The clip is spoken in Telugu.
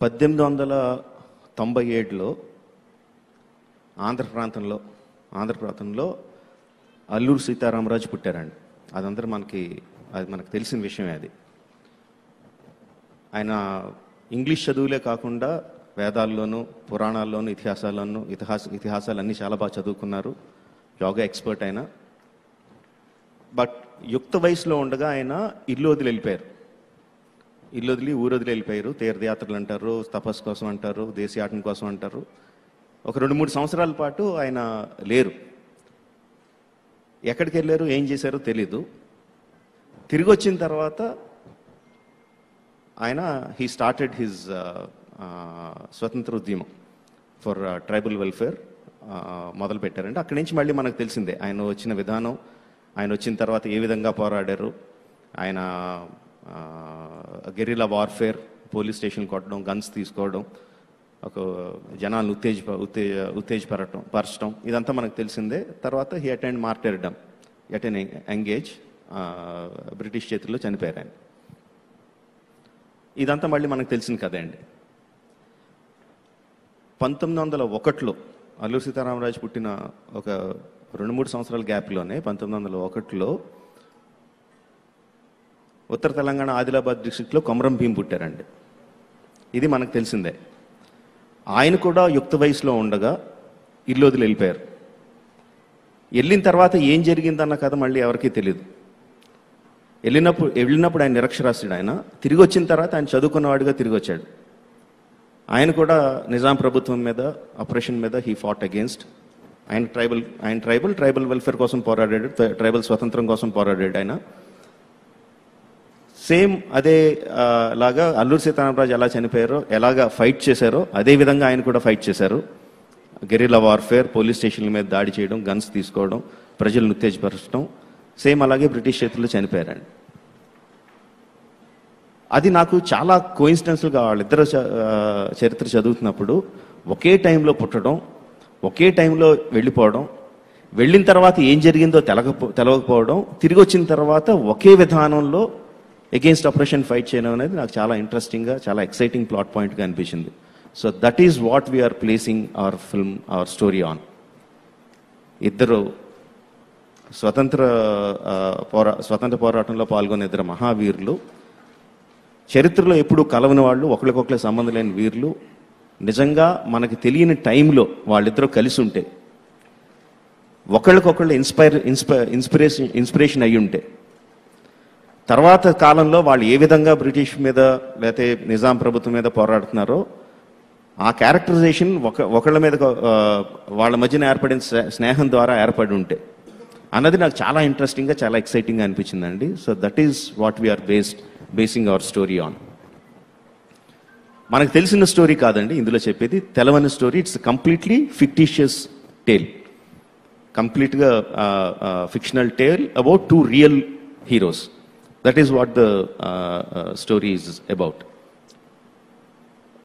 1897లో ఆంధ్ర ప్రాంతంలో అల్లూరి సీతారామరాజు పుట్టారండి. అది మనకు తెలిసిన విషయమే. అది ఆయన ఇంగ్లీష్ చదువులే కాకుండా వేదాల్లోనూ పురాణాల్లోనూ ఇతిహాసాలన్నీ చాలా బాగా చదువుకున్నారు. యోగా ఎక్స్పర్ట్ ఆయన. బట్ యుక్త వయసులో ఉండగా ఆయన ఇల్లు వదిలి ఊరు వదిలి వెళ్ళిపోయారు. తీర్థయాత్రలు అంటారు, తపస్సు కోసం అంటారు, దేశయాటన కోసం అంటారు. ఒక 2-3 సంవత్సరాల పాటు ఆయన లేరు. ఎక్కడికి వెళ్ళారు, ఏం చేశారో తెలీదు. తిరిగి వచ్చిన తర్వాత ఆయన హీ స్టార్టెడ్ హిజ్ స్వతంత్ర ఉద్యమం ఫర్ ట్రైబల్ వెల్ఫేర్ మొదలు పెట్టారండి. అక్కడి నుంచి మళ్ళీ మనకు తెలిసిందే ఆయన వచ్చిన విధానం, ఆయన వచ్చిన తర్వాత ఏ విధంగా పోరాడారు. ఆయన గెరిలా వార్ఫేర్, పోలీస్ స్టేషన్ కొట్టడం, గన్స్ తీసుకోవడం, ఒక జనాలను ఉత్తేజపరచడం, ఇదంతా మనకు తెలిసిందే. తర్వాత he attend మార్టర్డమ్ at N young age. British చేతుల్లో చనిపోయారు ఆయన. ఇదంతా మళ్ళీ మనకు తెలిసిన కథే అండి. 1901లో అల్లూరి సీతారామరాజు పుట్టిన ఒక 2-3 సంవత్సరాల గ్యాప్లోనే 1901లో ఉత్తర తెలంగాణ ఆదిలాబాద్ డిస్ట్రిక్ట్లో కొమరం భీం పుట్టారండి. ఇది మనకు తెలిసిందే. ఆయన కూడా యుక్త వయసులో ఉండగా ఇల్లు వదిలి వెళ్ళిపోయారు. వెళ్ళిన తర్వాత ఏం జరిగిందన్న కథ మళ్ళీ ఎవరికీ తెలియదు. వెళ్ళినప్పుడు ఆయన నిరక్షరాస్యుడు. ఆయన తిరిగి వచ్చిన తర్వాత ఆయన చదువుకున్నవాడిగా తిరిగి వచ్చాడు. ఆయన కూడా నిజాం ప్రభుత్వం మీద, ఆపరేషన్ మీద హీ ఫాట్ అగేన్స్ట్. ఆయన ట్రైబల్ వెల్ఫేర్ కోసం పోరాడాడు, ట్రైబల్ స్వతంత్రం కోసం పోరాడాడు ఆయన. సేమ్ అదే లాగా అల్లూరి సీతారామరాజు ఎలా చనిపోయారో, ఎలాగా ఫైట్ చేశారో అదే విధంగా ఆయన కూడా ఫైట్ చేశారు. గెరిలా వార్ఫేర్, పోలీస్ స్టేషన్ల మీద దాడి చేయడం, గన్స్ తీసుకోవడం, ప్రజలను ఉత్తేజపరచడం, సేమ్ అలాగే బ్రిటిష్ చేతుల్లో చనిపోయారండి. అది నాకు చాలా కోయిన్సిడెన్స్గా వాళ్ళిద్దరు చరిత్ర చదువుతున్నప్పుడు ఒకే టైంలో పుట్టడం, ఒకే టైంలో వెళ్ళిపోవడం, వెళ్ళిన తర్వాత ఏం జరిగిందో తెలవకపోవడం, తిరిగి వచ్చిన తర్వాత ఒకే విధానంలో అగెయిన్స్ట్ ఆపరేషన్ ఫైట్ చేయడం అనేది నాకు చాలా ఇంట్రెస్టింగ్గా, చాలా ఎక్సైటింగ్ ప్లాట్ పాయింట్గా అనిపించింది. So that is what we are placing our film, our story on. ఇద్దరు స్వతంత్ర పోరాటంలో పాల్గొనే ఇద్దరు మహావీరులు, చరిత్రలో ఎప్పుడూ కలవని వాళ్ళు, ఒకరికొకరికి సంబంధం లేని వీరులు, నిజంగా మనకి తెలియని టైంలో వాళ్ళిద్దరూ కలిసి ఉంటే, ఒకళ్ళకొకళ్ళు ఇన్స్పిరేషన్ అయ్యి ఉంటే, తర్వాత కాలంలో వాళ్ళు ఏ విధంగా బ్రిటిష్ మీద లేకపోతే నిజాం ప్రభుత్వం మీద పోరాడుతున్నారో ఆ క్యారెక్టరైజేషన్ ఒకళ్ళ మీద వాళ్ళ మధ్యన ఏర్పడిన స్నేహం ద్వారా ఏర్పడి ఉంటే అన్నది నాకు చాలా ఇంట్రెస్టింగ్గా, చాలా ఎక్సైటింగ్గా అనిపించిందండి. So that is what we are basing our story on. మనకు తెలిసిన స్టోరీ కాదండి ఇందులో చెప్పేది, తెలవని story. It's completely fictitious tale, కంప్లీట్గా fictional tale about 2 real heroes. That is what the story is about.